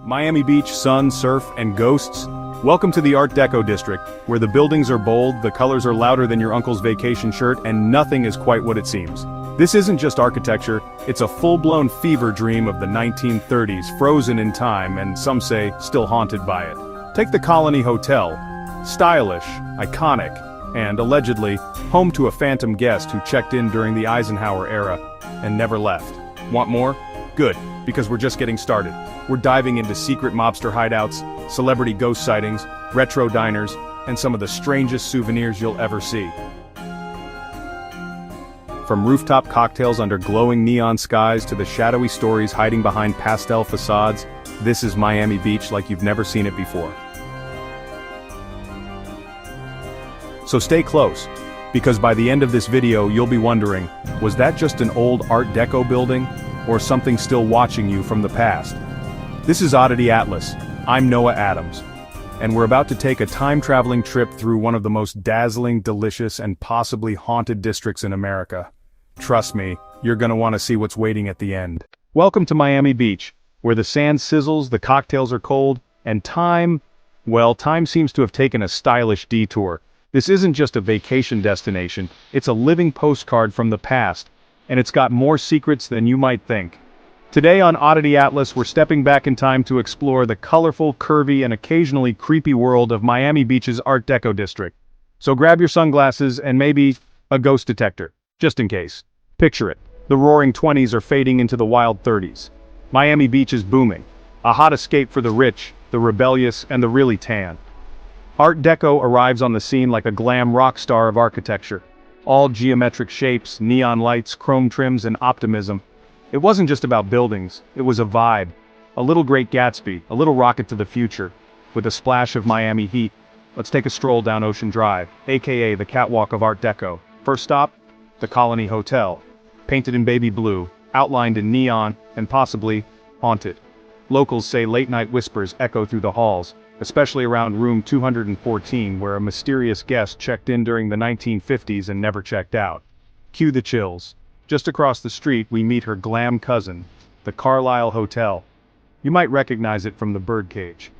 Miami Beach, sun, surf, and ghosts? Welcome to the Art Deco District, where the buildings are bold, the colors are louder than your uncle's vacation shirt, and nothing is quite what it seems. This isn't just architecture, it's a full-blown fever dream of the 1930s, frozen in time, and some say, still haunted by it. Take the Colony Hotel. Stylish, iconic, and, allegedly, home to a phantom guest who checked in during the Eisenhower era and never left. Want more? Good, because we're just getting started. We're diving into secret mobster hideouts, celebrity ghost sightings, retro diners, and some of the strangest souvenirs you'll ever see. From rooftop cocktails under glowing neon skies to the shadowy stories hiding behind pastel facades, this is Miami Beach like you've never seen it before. So stay close, because by the end of this video you'll be wondering, was that just an old Art Deco building, or something still watching you from the past? This is Oddity Atlas. I'm Noah Adams. And we're about to take a time-traveling trip through one of the most dazzling, delicious, and possibly haunted districts in America. Trust me, you're gonna want to see what's waiting at the end. Welcome to Miami Beach, where the sand sizzles, the cocktails are cold, and time seems to have taken a stylish detour. This isn't just a vacation destination, it's a living postcard from the past, and it's got more secrets than you might think. Today on Oddity Atlas, we're stepping back in time to explore the colorful, curvy, and occasionally creepy world of Miami Beach's Art Deco District. So grab your sunglasses and maybe a ghost detector, just in case. Picture it. The roaring 20s are fading into the wild 30s. Miami Beach is booming. A hot escape for the rich, the rebellious, and the really tan. Art Deco arrives on the scene like a glam rock star of architecture. All geometric shapes, neon lights, chrome trims, and optimism. It wasn't just about buildings, it was a vibe. A little Great Gatsby, a little rocket to the future, with a splash of Miami heat. Let's take a stroll down Ocean Drive, aka the catwalk of Art Deco. First stop, the Colony Hotel. Painted in baby blue, outlined in neon, and possibly haunted. Locals say late-night whispers echo through the halls, especially around room 214 where a mysterious guest checked in during the 1950s and never checked out. Cue the chills. Just across the street we meet her glam cousin, the Carile Hotel. You might recognize it from the birdcage.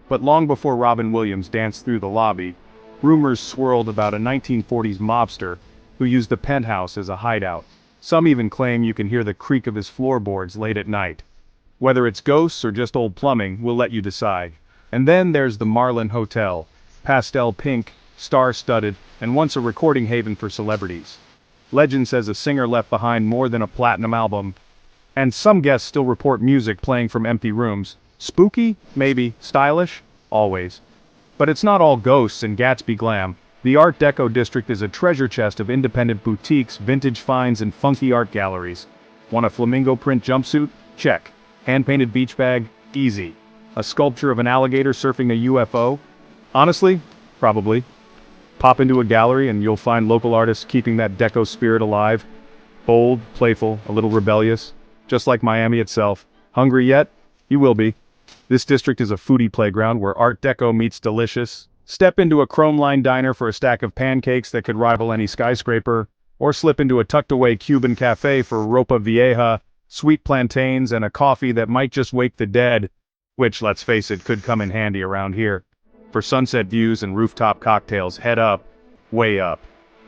But long before Robin Williams danced through the lobby, rumors swirled about a 1940s mobster who used the penthouse as a hideout. Some even claim you can hear the creak of his floorboards late at night. Whether it's ghosts or just old plumbing, we'll let you decide. And then there's the Marlin Hotel, pastel pink, star-studded, and once a recording haven for celebrities. Legend says a singer left behind more than a platinum album. And some guests still report music playing from empty rooms. Spooky? Maybe. Stylish? Always. But it's not all ghosts and Gatsby glam. The Art Deco District is a treasure chest of independent boutiques, vintage finds, and funky art galleries. Want a flamingo print jumpsuit? Check. Hand-painted beach bag? Easy. A sculpture of an alligator surfing a UFO? Honestly, probably. Pop into a gallery and you'll find local artists keeping that deco spirit alive. Bold, playful, a little rebellious. Just like Miami itself. Hungry yet? You will be. This district is a foodie playground where Art Deco meets delicious. Step into a chrome-lined diner for a stack of pancakes that could rival any skyscraper, or slip into a tucked-away Cuban cafe for ropa vieja, sweet plantains, and a coffee that might just wake the dead, which, let's face it, could come in handy around here. For sunset views and rooftop cocktails, head up, way up.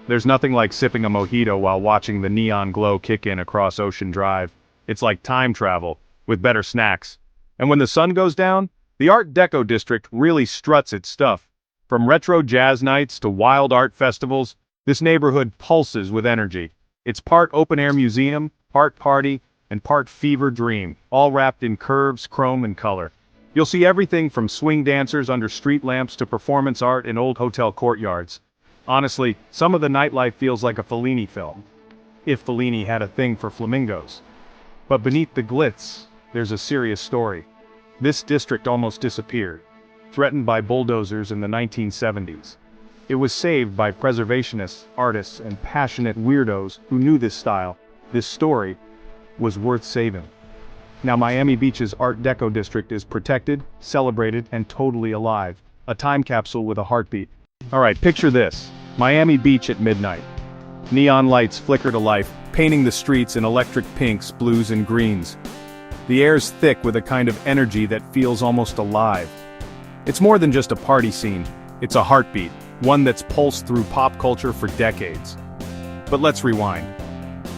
There's nothing like sipping a mojito while watching the neon glow kick in across Ocean Drive. It's like time travel, with better snacks. And when the sun goes down, the Art Deco District really struts its stuff. From retro jazz nights to wild art festivals, this neighborhood pulses with energy. It's part open-air museum, part party, and part fever dream, all wrapped in curves, chrome, and color. You'll see everything from swing dancers under street lamps to performance art in old hotel courtyards. Honestly, some of the nightlife feels like a Fellini film. If Fellini had a thing for flamingos. But beneath the glitz, there's a serious story. This district almost disappeared, threatened by bulldozers in the 1970s. It was saved by preservationists, artists, and passionate weirdos who knew this style, this story, was worth saving. Now Miami Beach's Art Deco District is protected, celebrated, and totally alive. A time capsule with a heartbeat. Alright, picture this. Miami Beach at midnight. Neon lights flicker to life, painting the streets in electric pinks, blues, and greens. The air's thick with a kind of energy that feels almost alive. It's more than just a party scene, it's a heartbeat, one that's pulsed through pop culture for decades. But let's rewind.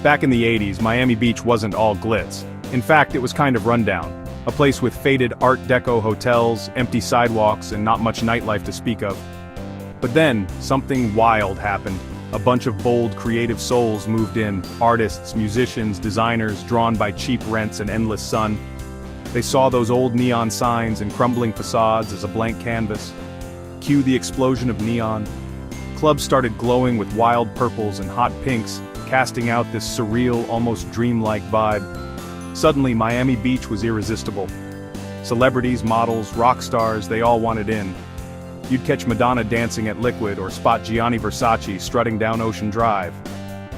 Back in the 80s, Miami Beach wasn't all glitz. In fact, it was kind of rundown. A place with faded Art Deco hotels, empty sidewalks, and not much nightlife to speak of. But then, something wild happened. A bunch of bold, creative souls moved in, artists, musicians, designers, drawn by cheap rents and endless sun. They saw those old neon signs and crumbling facades as a blank canvas. Cue the explosion of neon. Clubs started glowing with wild purples and hot pinks, casting out this surreal, almost dreamlike vibe. Suddenly, Miami Beach was irresistible. Celebrities, models, rock stars, they all wanted in. You'd catch Madonna dancing at Liquid or spot Gianni Versace strutting down Ocean Drive.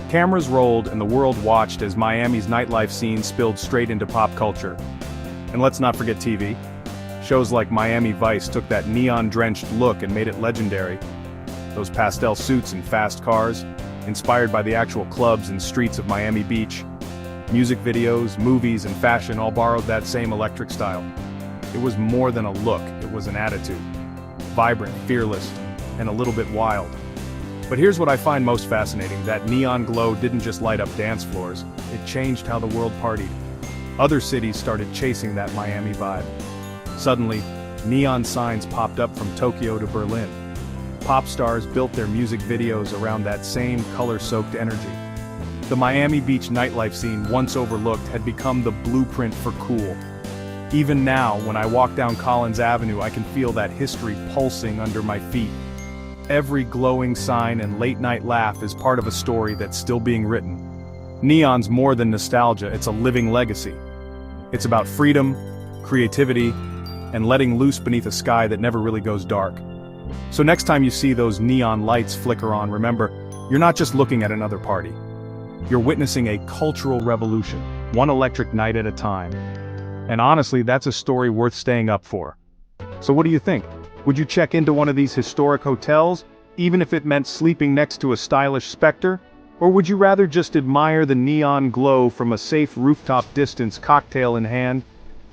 Cameras rolled and the world watched as Miami's nightlife scene spilled straight into pop culture. And let's not forget TV. Shows like Miami Vice took that neon-drenched look and made it legendary. Those pastel suits and fast cars, inspired by the actual clubs and streets of Miami Beach. Music videos, movies, and fashion all borrowed that same electric style. It was more than a look, it was an attitude. Vibrant, fearless, and a little bit wild. But here's what I find most fascinating, that neon glow didn't just light up dance floors, it changed how the world partied. Other cities started chasing that Miami vibe. Suddenly, neon signs popped up from Tokyo to Berlin. Pop stars built their music videos around that same color-soaked energy. The Miami Beach nightlife scene, once overlooked, had become the blueprint for cool. Even now, when I walk down Collins Avenue, I can feel that history pulsing under my feet. Every glowing sign and late-night laugh is part of a story that's still being written. Neon's more than nostalgia, it's a living legacy. It's about freedom, creativity, and letting loose beneath a sky that never really goes dark. So next time you see those neon lights flicker on, remember, you're not just looking at another party. You're witnessing a cultural revolution, one electric night at a time. And honestly, that's a story worth staying up for. So what do you think? Would you check into one of these historic hotels, even if it meant sleeping next to a stylish Spectre? Or would you rather just admire the neon glow from a safe rooftop distance, cocktail in hand?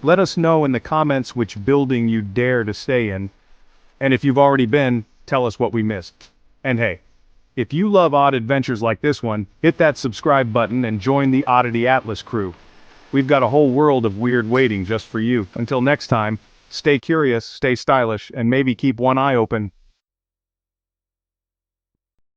Let us know in the comments which building you'd dare to stay in. And if you've already been, tell us what we missed. And hey, if you love odd adventures like this one, hit that subscribe button and join the Oddity Atlas crew. We've got a whole world of weird waiting just for you. Until next time, stay curious, stay stylish, and maybe keep one eye open